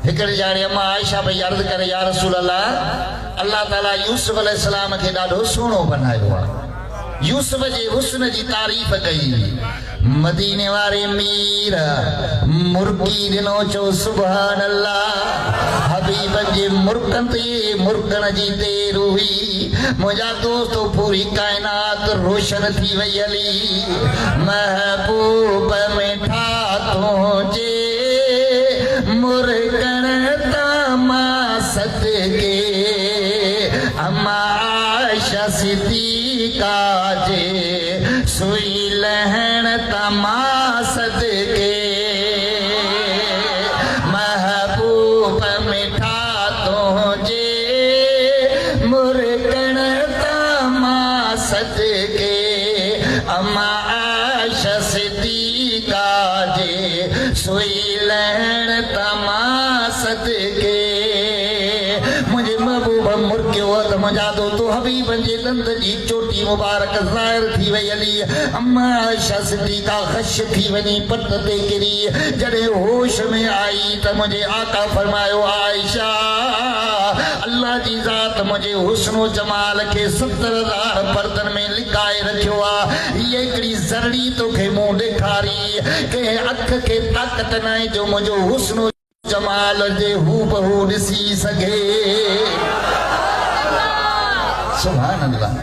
हिकड़े जाने अम्मा आयशा भई अर्ज करे या रसूल अल्लाह ताला यूसुफ अलैहिस्सलाम के ॾाढो सुहिणो बनायो आहे। यूसुफ जे हुस्न जी तारीफ़ कई। मदीने वारे मीर मुर्गी दिनो चो सुभान अल्लाह। हबीब जे मुर्कन ते मुर्कन जी देर हुई। मुझा दोस्तों पूरी कायनात रोशन थी वई हली। महबूब में ठातो जे मुर्कन तामा सदके अम्मा आयशा सिद्दीका जे सुई लहण तमा सदके महबूब मिठा तो जे मुर्कन तमा सदके अम्मा आयशा सिद्दीका जे सुई लहण तमा सदके। मुझे महबूब मुर्कियो त मुझा दोस्तो हबीब जे दंद जी चोटी मुबारक ज़ाहिर थी वई हली। अम्मा आयशा सिद्दीका ख़श थी वञी पट ते किरी। जॾहिं होश में आई त मुझे आका फरमायो आयशा अल्लाह जी ज़ात मुझे हुस्न जमाल के 70,000 पर्दन में लिकाए रखियो आहे। ये हिकिड़ी ज़रड़ी तोखे मूं ॾेखारी। कंहिं अख के ताक़त न जो मुंहिंजो हुस्न जमाल जे हू बहू ॾिसी सघे। सुभान अल्लाह।